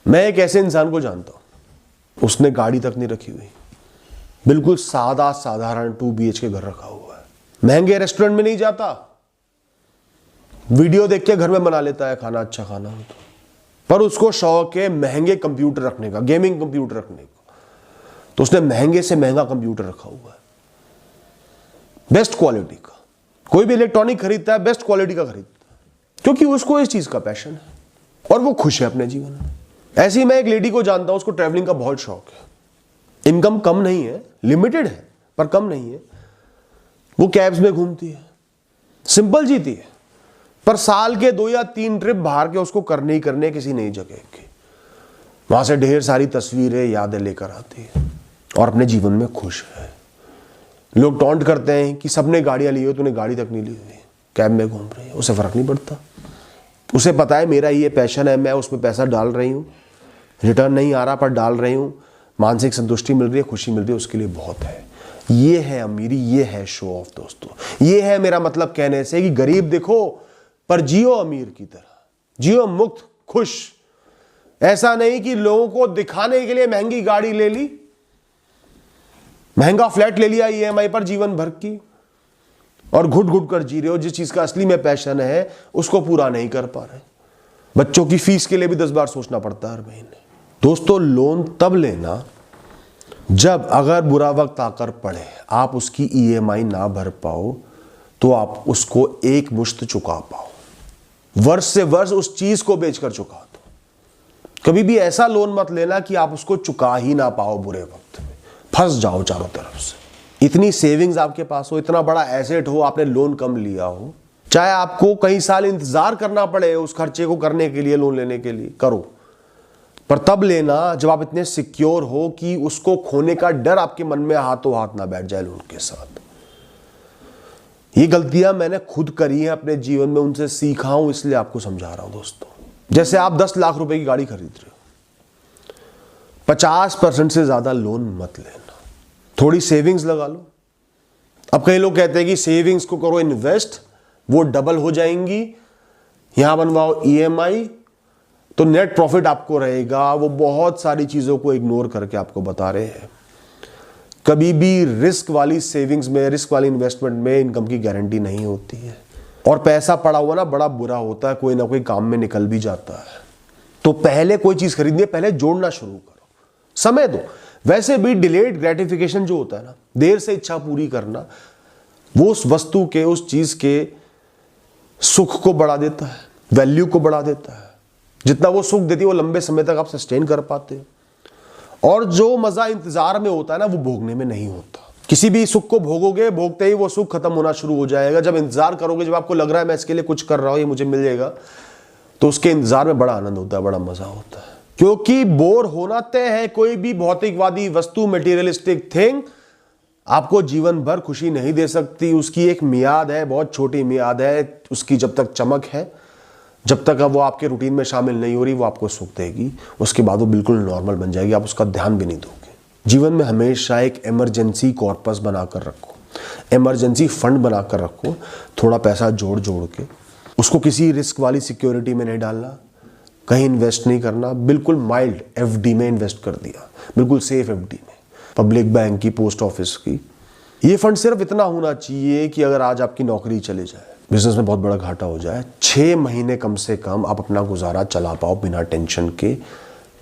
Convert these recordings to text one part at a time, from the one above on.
मैं एक ऐसे इंसान को जानता हूं, उसने गाड़ी तक नहीं रखी हुई, बिल्कुल सादा साधारण 2 BHK घर रखा हुआ है, महंगे रेस्टोरेंट में नहीं जाता, वीडियो देख के घर में बना लेता है खाना, अच्छा खाना हो तो, पर उसको शौक है महंगे कंप्यूटर रखने का, गेमिंग कंप्यूटर रखने का, तो उसने महंगे से महंगा कंप्यूटर रखा हुआ है, बेस्ट क्वालिटी का। कोई भी इलेक्ट्रॉनिक खरीदता है बेस्ट क्वालिटी का खरीदता है, क्योंकि उसको इस चीज का पैशन है और वो खुश है अपने जीवन में। ऐसे ही मैं एक लेडी को जानता हूं, उसको ट्रैवलिंग का बहुत शौक है, इनकम कम नहीं है, लिमिटेड है पर कम नहीं है, वो कैब्स में घूमती है, सिंपल जीती है, पर साल के 2 या 3 ट्रिप बाहर के उसको करने ही करने किसी नई जगह की, वहां से ढेर सारी तस्वीरें यादें लेकर आती है और अपने जीवन में खुश है। लोग टॉन्ट करते हैं कि सबने गाड़ियां ली हो, तूने गाड़ी तक नहीं ली हुई, कैब में घूम रही है, उसे फर्क नहीं पड़ता, उसे पता है मेरा ये पैशन है, मैं उसमें पैसा डाल रही हूं, रिटर्न नहीं आ रहा पर डाल रही हूं, मानसिक संतुष्टि मिल रही है, खुशी मिल रही है, उसके लिए बहुत है। ये है अमीरी, ये है शो ऑफ दोस्तों। ये है मेरा मतलब कहने से कि गरीब दिखो पर जियो अमीर की तरह, जियो मुक्त खुश। ऐसा नहीं कि लोगों को दिखाने के लिए महंगी गाड़ी ले ली, महंगा फ्लैट ले लिया EMI पर जीवन भर की, और घुट घुट कर जी रहे हो, जिस चीज का असली में पैशन है उसको पूरा नहीं कर पा रहे। बच्चों की फीस के लिए भी 10 बार सोचना पड़ता है हर महीने। दोस्तों, लोन तब लेना जब अगर बुरा वक्त आकर पड़े, आप उसकी EMI ना भर पाओ तो आप उसको एक मुश्त चुका पाओ, वर्ष से वर्ष उस चीज को बेचकर चुका दो। कभी भी ऐसा लोन मत लेना कि आप उसको चुका ही ना पाओ, बुरे वक्त में फंस जाओ चारों तरफ से। इतनी सेविंग्स आपके पास हो, इतना बड़ा एसेट हो, आपने लोन कम लिया हो, चाहे आपको कई साल इंतजार करना पड़े उस खर्चे को करने के लिए, लोन लेने के लिए, करो, पर तब लेना जब आप इतने सिक्योर हो कि उसको खोने का डर आपके मन में हाथों हाथ ना बैठ जाए लोन के साथ। ये गलतियां मैंने खुद करी है अपने जीवन में, उनसे सीखा हूं, इसलिए आपको समझा रहा हूं दोस्तों। जैसे आप 10 लाख रुपए की गाड़ी खरीद रहे हो, 50% से ज्यादा लोन मत लेना, थोड़ी सेविंग्स लगा लो। अब कई लोग कहते हैं कि सेविंग्स को करो इन्वेस्ट, वो डबल हो जाएंगी, यहां बनवाओ EMI तो नेट प्रॉफिट आपको रहेगा। वो बहुत सारी चीजों को इग्नोर करके आपको बता रहे हैं। कभी भी रिस्क वाली सेविंग्स में, रिस्क वाली इन्वेस्टमेंट में इनकम की गारंटी नहीं होती है, और पैसा पड़ा हुआ ना बड़ा बुरा होता है, कोई ना कोई काम में निकल भी जाता है। तो पहले कोई चीज खरीदनी है, पहले जोड़ना शुरू करो, समय दो। वैसे भी डिलेड ग्रेटिफिकेशन जो होता है ना, देर से इच्छा पूरी करना, वो उस वस्तु के, उस चीज के सुख को बढ़ा देता है, वैल्यू को बढ़ा देता है। जितना वो सुख देती है वो लंबे समय तक आप सस्टेन कर पाते हो, और जो मजा इंतजार में होता है ना, वो भोगने में नहीं होता। किसी भी सुख को भोगोगे, भोगते ही वो सुख खत्म होना शुरू हो जाएगा। जब इंतजार करोगे, जब आपको लग रहा है मैं इसके लिए कुछ कर रहा हूं, ये मुझे मिल जाएगा, तो उसके इंतजार में बड़ा आनंद होता है, बड़ा मजा होता है, क्योंकि बोर होना तय है। कोई भी भौतिकवादी वस्तु, मटेरियलिस्टिक थिंग आपको जीवन भर खुशी नहीं दे सकती। उसकी एक मियाद है, बहुत छोटी मियाद है उसकी, जब तक चमक है, जब तक वो आपके रूटीन में शामिल नहीं हो रही, वो आपको सुख देगी, उसके बाद वो बिल्कुल नॉर्मल बन जाएगी, आप उसका ध्यान भी नहीं दोगे। जीवन में हमेशा एक इमरजेंसी कॉर्पस बनाकर रखो, इमरजेंसी फंड बनाकर रखो, थोड़ा पैसा जोड़ जोड़ के। उसको किसी रिस्क वाली सिक्योरिटी में नहीं डालना, कहीं इन्वेस्ट नहीं करना, बिल्कुल माइल्ड FD में इन्वेस्ट कर दिया, बिल्कुल सेफ FD में, पब्लिक बैंक की, पोस्ट ऑफिस की। ये फंड सिर्फ इतना होना चाहिए कि अगर आज आपकी नौकरी चले जाए, बिजनेस में बहुत बड़ा घाटा हो जाए, 6 महीने कम से कम आप अपना गुजारा चला पाओ बिना टेंशन के।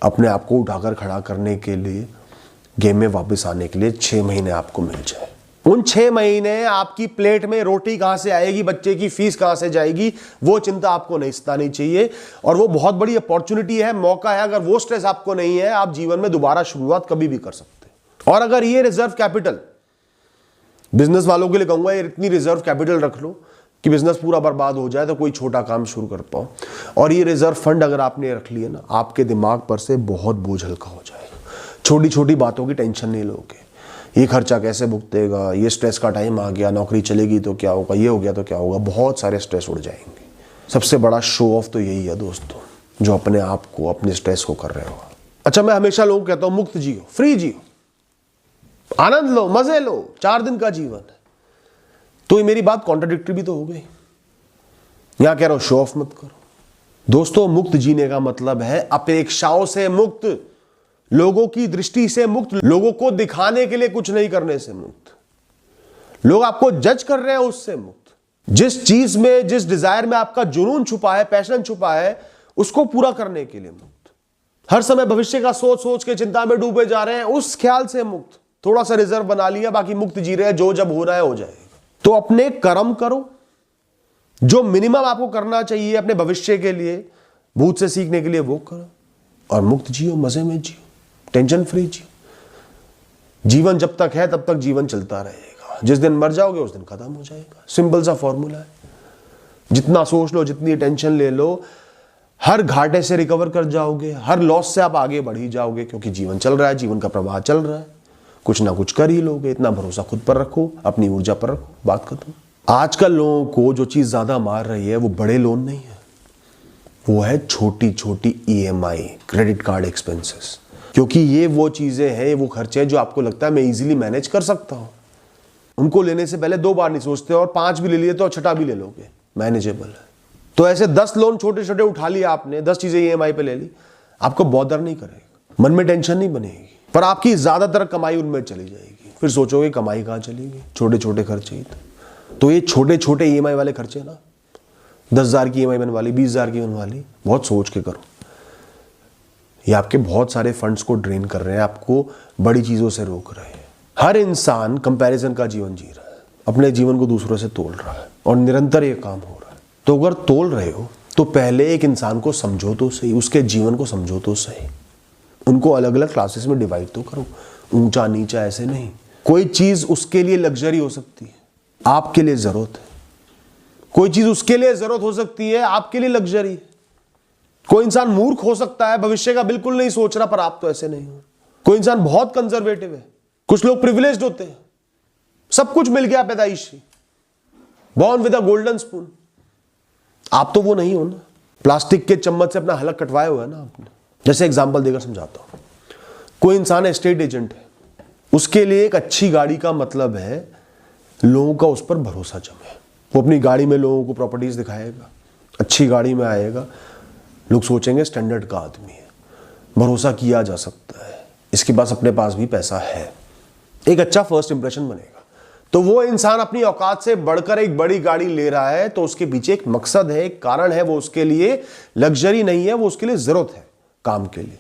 अपने आप को उठाकर खड़ा करने के लिए, गेम में वापस आने के लिए 6 महीने आपको मिल जाए। उन 6 महीने आपकी प्लेट में रोटी कहां से आएगी, बच्चे की फीस कहां से जाएगी, वो चिंता आपको नहीं सतानी चाहिए। और वो बहुत बड़ी अपॉर्चुनिटी है, मौका है। अगर वो स्ट्रेस आपको नहीं है, आप जीवन में दोबारा शुरुआत कभी भी कर सकते हैं। और अगर ये रिजर्व कैपिटल, बिजनेस वालों के लिए कहूंगा, ये इतनी रिजर्व कैपिटल रख लो कि बिजनेस पूरा बर्बाद हो जाए तो कोई छोटा काम शुरू कर पाओ। और ये रिजर्व फंड अगर आपने रख लिया ना, आपके दिमाग पर से बहुत बोझ हल्का हो जाएगा। छोटी छोटी बातों की टेंशन नहीं लोगे, ये खर्चा कैसे भुगतेगा, ये स्ट्रेस का टाइम आ गया, नौकरी चलेगी तो क्या होगा, ये हो गया तो क्या होगा, बहुत सारे स्ट्रेस उड़ जाएंगे। सबसे बड़ा शो ऑफ तो यही है दोस्तों, जो अपने आप को, अपने स्ट्रेस को कर रहे हो। अच्छा, मैं हमेशा लोगों को कहता हूं मुक्त जियो, फ्री जियो, आनंद लो, मजे लो, 4 दिन का जीवन है। तो ये मेरी बात कॉन्ट्राडिक्टरी भी तो हो गई। यहां कह रहा हूं शो ऑफ मत करो, दोस्तों, मुक्त जीने का मतलब है अपेक्षाओं से मुक्त, लोगों की दृष्टि से मुक्त, लोगों को दिखाने के लिए कुछ नहीं करने से मुक्त, लोग आपको जज कर रहे हैं उससे मुक्त, जिस चीज में, जिस डिजायर में आपका जुनून छुपा है, पैशन छुपा है, उसको पूरा करने के लिए मुक्त, हर समय भविष्य का सोच सोच के चिंता में डूबे जा रहे हैं, उस ख्याल से मुक्त, थोड़ा सा रिजर्व बना लिया, बाकी मुक्त जी रहे हैं, जो जब होना है हो जाएगा। तो अपने कर्म करो, जो मिनिमम आपको करना चाहिए अपने भविष्य के लिए, भूत से सीखने के लिए वो करो, और मुक्त जियो, मजे में जियो, टेंशन फ्री जियो। जीवन जब तक है तब तक जीवन चलता रहेगा, जिस दिन मर जाओगे उस दिन खत्म हो जाएगा। सिंपल सा फॉर्मूला है। जितना सोच लो, जितनी टेंशन ले लो, हर घाटे से रिकवर कर जाओगे, हर लॉस से आप आगे बढ़ ही जाओगे, क्योंकि जीवन चल रहा है, जीवन का प्रवाह चल रहा है, कुछ ना कुछ कर ही लोगे। इतना भरोसा खुद पर रखो, अपनी ऊर्जा पर रखो, बात खत्म। आजकल लोगों को जो चीज ज्यादा मार रही है वो बड़े लोन नहीं है, वो है छोटी छोटी EMI, क्रेडिट कार्ड एक्सपेंसेस। क्योंकि ये वो चीजें हैं, वो खर्चे हैं जो आपको लगता है मैं इजीली मैनेज कर सकता हूं, उनको लेने से पहले 2 बार नहीं सोचते, और 5 भी ले लिए तो छठा भी ले लोगे, मैनेजेबल है। तो ऐसे 10 लोन छोटे छोटे उठा लिए आपने, 10 चीजें EMI पे ले ली, आपको बॉदर नहीं करेगा, मन में टेंशन नहीं बनेगी, पर आपकी ज्यादातर कमाई उनमें चली जाएगी। फिर सोचोगे कमाई कहां चली गई, छोटे छोटे खर्चे ही तो ये छोटे छोटे EMI वाले खर्चे ना, 10,000 की EMI बनने वाली, 20,000 की बनने वाली, बहुत सोच के करो। ये आपके बहुत सारे फंड्स को ड्रेन कर रहे हैं, आपको बड़ी चीजों से रोक रहे हैं। हर इंसान कंपैरिजन का जीवन जी रहा है, अपने जीवन को दूसरों से तोल रहा है, और निरंतर ये काम हो रहा है। तो अगर तोल रहे हो तो पहले एक इंसान को समझो तो सही, उसके जीवन को समझो तो सही, उनको अलग अलग क्लासेस में डिवाइड तो करो, ऊंचा नीचा ऐसे नहीं। कोई चीज उसके लिए लग्जरी हो सकती है, आपके लिए जरूरत है। कोई चीज उसके लिए जरूरत हो सकती है, आपके लिए लग्जरी है। कोई इंसान मूर्ख हो सकता है, भविष्य का बिल्कुल नहीं सोच रहा, पर आप तो ऐसे नहीं हो। कोई इंसान बहुत कंजर्वेटिव है, कुछ लोग प्रिविलेज्ड होते हैं, सब कुछ मिल गया पैदाइशी, born with a golden spoon. आप तो वो नहीं हो ना, प्लास्टिक के चम्मच से अपना हलक कटवाए हुआ है ना आपने। जैसे एग्जांपल देकर समझाता हूं, कोई इंसान एस्टेट एजेंट है, उसके लिए एक अच्छी गाड़ी का मतलब है लोगों का उस पर भरोसा जमे। वो अपनी गाड़ी में लोगों को प्रॉपर्टीज दिखाएगा, अच्छी गाड़ी में आएगा, लोग सोचेंगे स्टैंडर्ड का आदमी है, भरोसा किया जा सकता है, इसके पास अपने पास भी पैसा है, एक अच्छा फर्स्ट इंप्रेशन बनेगा। तो वो इंसान अपनी औकात से बढ़कर एक बड़ी गाड़ी ले रहा है, तो उसके पीछे एक मकसद है, एक कारण है, वो उसके लिए लग्जरी नहीं है, वो उसके लिए जरूरत है काम के लिए।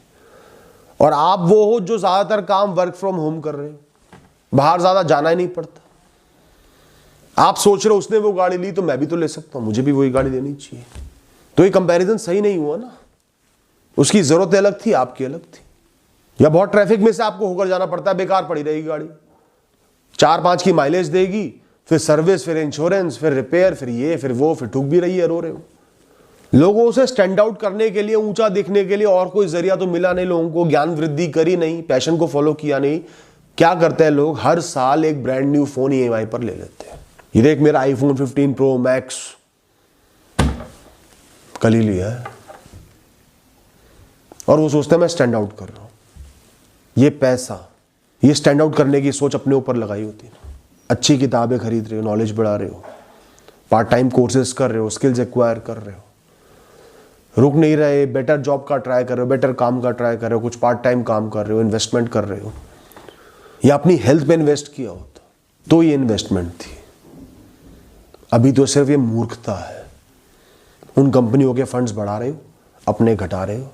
और आप वो हो जो ज्यादातर काम वर्क फ्रॉम होम कर रहे हो, बाहर ज्यादा जाना ही नहीं पड़ता। आप सोच रहे हो उसने वो गाड़ी ली तो मैं भी तो ले सकता हूं, मुझे भी वही गाड़ी लेनी चाहिए। तो ये कंपैरिजन सही नहीं हुआ ना, उसकी जरूरत अलग थी, आपकी अलग थी। या बहुत ट्रैफिक में से आपको होकर जाना पड़ता है, बेकार पड़ी रहेगी गाड़ी, 4-5 की माइलेज देगी, फिर सर्विस, फिर इंश्योरेंस, फिर रिपेयर, फिर ये फिर वो, फिर ठुक भी रही है, रो रहे हो। लोगों से स्टैंड आउट करने के लिए, ऊंचा दिखने के लिए और कोई जरिया तो मिला नहीं लोगों को, ज्ञान वृद्धि करी नहीं, पैशन को फॉलो किया नहीं। क्या करते हैं लोग, हर साल एक ब्रांड न्यू फोन EMI पर ले लेते हैं। ये देख मेरा iPhone 15 Pro Max कल ही लिया है, और वो सोचते हैं मैं स्टैंड आउट कर रहा हूं। ये पैसा, ये स्टैंड आउट करने की सोच अपने ऊपर लगाई होती है। अच्छी किताबें खरीद रहे हो, नॉलेज बढ़ा रहे हो, पार्ट टाइम कोर्सेज कर रहे हो, स्किल्स एक्वायर कर रहे हो, रुक नहीं रहे, बेटर जॉब का ट्राई कर रहे हो, बेटर काम का ट्राई कर रहे हो, कुछ पार्ट टाइम काम कर रहे हो, इन्वेस्टमेंट कर रहे हो, या अपनी हेल्थ पे इन्वेस्ट किया होता तो ये इन्वेस्टमेंट थी। अभी तो सिर्फ ये मूर्खता है। उन कंपनियों के फंड्स बढ़ा रहे हो, अपने घटा रहे हो,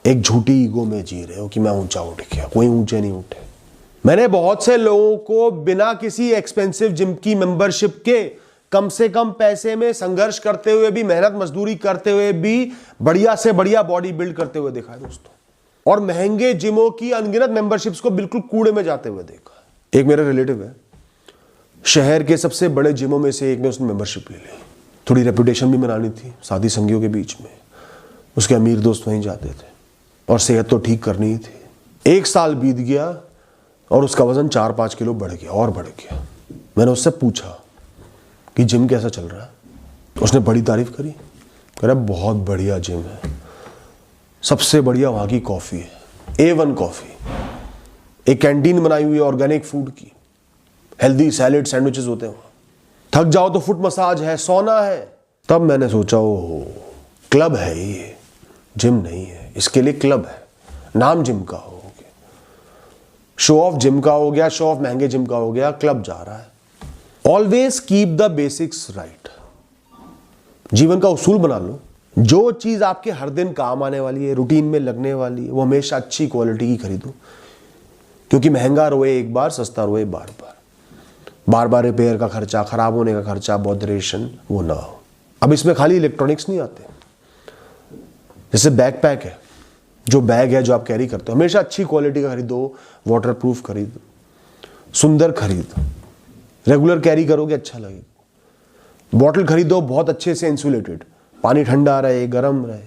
एक झूठी ईगो में जी रहे हो कि मैं ऊंचा उठ गया, कोई ऊंचे नहीं उठे। मैंने बहुत से लोगों को बिना किसी एक्सपेंसिव जिम की मेंबरशिप के, कम से कम पैसे में संघर्ष करते हुए भी, मेहनत मजदूरी करते हुए भी बढ़िया से बढ़िया बॉडी बिल्ड करते हुए देखा है दोस्तों। और महंगे जिमों की अनगिनत मेंबरशिप्स को बिल्कुल कूड़े में जाते हुए देखा। एक मेरा रिलेटिव है, शहर के सबसे बड़े जिमों में से एक में उसने मेंबरशिप ले ली। थोड़ी रेपुटेशन भी बनानी थी साथी संगियों के बीच में, उसके अमीर दोस्त वहीं जाते थे, और सेहत तो ठीक करनी ही थी। 1 साल बीत गया और उसका वजन 4-5 किलो बढ़ गया, और बढ़ गया। मैंने उससे पूछा कि जिम कैसा चल रहा है, उसने बड़ी तारीफ करी, कह रहा बहुत बढ़िया जिम है, सबसे बढ़िया वहाँ की कॉफ़ी है, A1 कॉफ़ी, एक कैंटीन बनाई हुई है ऑर्गेनिक फूड की, हेल्दी सैलेड सैंडविचेस होते हैं वहाँ, थक जाओ तो फुट मसाज है, सोना है। तब मैंने सोचा ओहो, क्लब है ये, जिम नहीं है। इसके लिए क्लब है, नाम जिम का हो गया, शो ऑफ जिम का हो गया, शो ऑफ महंगे जिम का हो गया, क्लब जा रहा है। Always keep the basics right. जीवन का उसूल बना लो, जो चीज आपके हर दिन काम आने वाली है, रूटीन में लगने वाली है, वो हमेशा अच्छी क्वालिटी की खरीदो, क्योंकि महंगा रोए एक बार, सस्ता रोए बार बार। बार बार रिपेयर का खर्चा, खराब होने का खर्चा, बॉदरेशन वो ना हो। अब इसमें खाली इलेक्ट्रॉनिक्स नहीं आते, जैसे बैकपैक है, जो बैग है जो आप कैरी करते हो, हमेशा अच्छी क्वालिटी का खरीदो, वाटरप्रूफ खरीदो, सुंदर खरीदो, रेगुलर कैरी करोगे अच्छा लगेगा। बॉटल खरीदो बहुत अच्छे से इंसुलेटेड, पानी ठंडा रहे, गर्म रहे,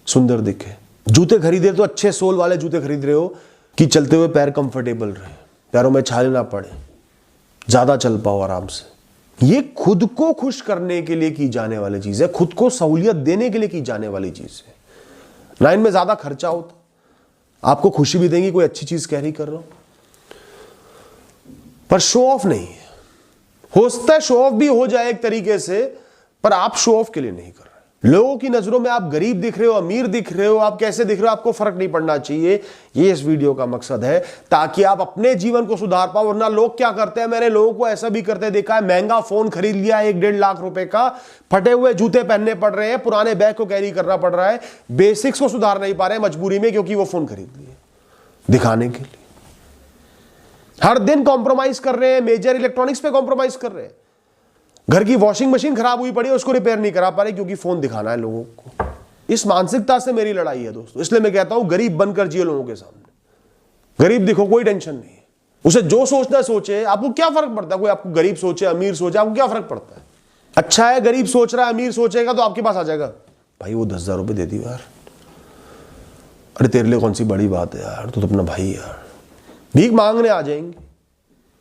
सुंदर दिखे। जूते खरीदे तो अच्छे सोल वाले जूते खरीद रहे हो कि चलते हुए पैर कंफर्टेबल रहे, पैरों में छाले ना पड़े, ज्यादा चल पाओ आराम से। ये खुद को खुश करने के लिए की जाने वाली चीज है, खुद को सहूलियत देने के लिए की जाने वाली चीज है ना। इनमें ज्यादा खर्चा होता, आपको खुशी भी देंगी, कोई अच्छी चीज कैरी कर रहा हो, पर शो ऑफ नहीं है। हो सकता है शो ऑफ भी हो जाए एक तरीके से, पर आप शो ऑफ के लिए नहीं कर रहे। लोगों की नजरों में आप गरीब दिख रहे हो, अमीर दिख रहे हो, आप कैसे दिख रहे हो, आपको फर्क नहीं पड़ना चाहिए। ये इस वीडियो का मकसद है, ताकि आप अपने जीवन को सुधार पाओ। वरना लोग क्या करते हैं, मैंने लोगों को ऐसा भी करते देखा है, महंगा फोन खरीद लिया 1-1.5 लाख रुपए का, फटे हुए जूते पहनने पड़ रहे हैं, पुराने बैग को कैरी करना पड़ रहा है, बेसिक्स को सुधार नहीं पा रहे मजबूरी में, क्योंकि वो फोन खरीद लिए दिखाने के लिए। हर दिन कॉम्प्रोमाइज कर रहे हैं, मेजर इलेक्ट्रॉनिक्स पे कॉम्प्रोमाइज कर रहे हैं। घर की वॉशिंग मशीन खराब हुई पड़ी है, उसको रिपेयर नहीं करा पा रहे क्योंकि फोन दिखाना है लोगों को। इस मानसिकता से मेरी लड़ाई है दोस्तों। इसलिए मैं कहता हूं गरीब बनकर जियो लोगों के सामने। गरीब दिखो, कोई टेंशन नहीं है, उसे जो सोचना सोचे। आपको क्या फर्क पड़ता है, कोई आपको गरीब सोचे अमीर सोचे, आपको क्या फर्क पड़ता है। अच्छा है गरीब सोच रहा है, अमीर सोचेगा तो आपके पास आ जाएगा, भाई वो 10,000 रुपए दे दी यार, अरे तेरे लिए कौन सी बड़ी बात है यार, तू तो अपना भाई यार। भीख मांगने आ जाएंगे,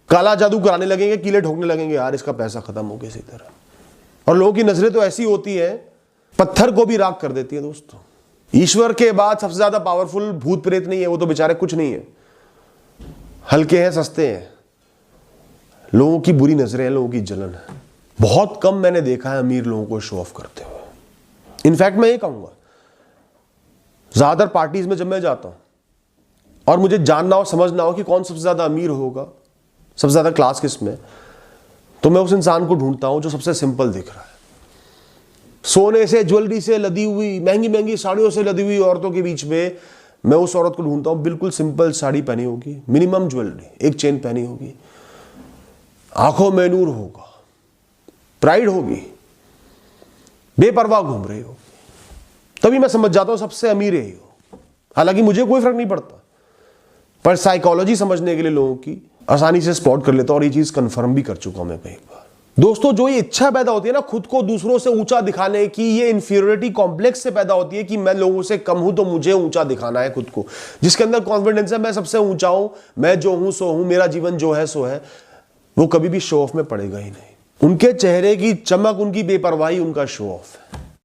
काला जादू कराने लगेंगे, कीले ठोकने लगेंगे, यार इसका पैसा खत्म हो गया इसी तरह। और लोगों की नजरें तो ऐसी होती है, पत्थर को भी राख कर देती है दोस्तों। ईश्वर के बाद सबसे ज्यादा पावरफुल भूत प्रेत नहीं है, वो तो बेचारे कुछ नहीं है, हल्के हैं, सस्ते हैं। लोगों की बुरी नजरें हैं, लोगों की जलन है। बहुत कम मैंने देखा है अमीर लोगों को शो ऑफ करते हुए। इनफैक्ट मैं ये कहूंगा, ज्यादातर पार्टीज में जब मैं जाता हूं और मुझे जानना हो, समझना हो कि कौन सबसे ज्यादा अमीर होगा, सबसे ज्यादा क्लास किस में, तो मैं उस इंसान को ढूंढता हूं जो सबसे सिंपल दिख रहा है। सोने से, ज्वेलरी से लदी हुई, महंगी महंगी साड़ियों से लदी हुई औरतों के बीच में मैं उस औरत को ढूंढता हूं, बिल्कुल सिंपल साड़ी पहनी होगी, मिनिमम ज्वेलरी, एक चेन पहनी होगी, आंखों में नूर होगा, प्राइड होगी, बेपरवाह घूम रही हो, तभी मैं समझ जाता हूं सबसे अमीर ही हो। हालांकि मुझे कोई फर्क नहीं पड़ता, पर साइकोलॉजी समझने के लिए लोगों की आसानी से स्पॉट कर लेता हूं, और ये चीज कंफर्म भी कर चुका हूं मैं कई बार। दोस्तों जो ये इच्छा पैदा होती है ना खुद को दूसरों से ऊंचा दिखाने की, ये इंफीरियरिटी कॉम्प्लेक्स से पैदा होती है कि मैं लोगों से कम हूं तो मुझे ऊंचा दिखाना है खुद को। जिसके अंदर कॉन्फिडेंस है, मैं सबसे ऊंचा हूं, मैं जो हूं सो हूं, मेरा जीवन जो है सो है, वो कभी भी शो ऑफ में पड़ेगा ही नहीं। उनके चेहरे की चमक, उनकी बेपरवाही उनका शो ऑफ है।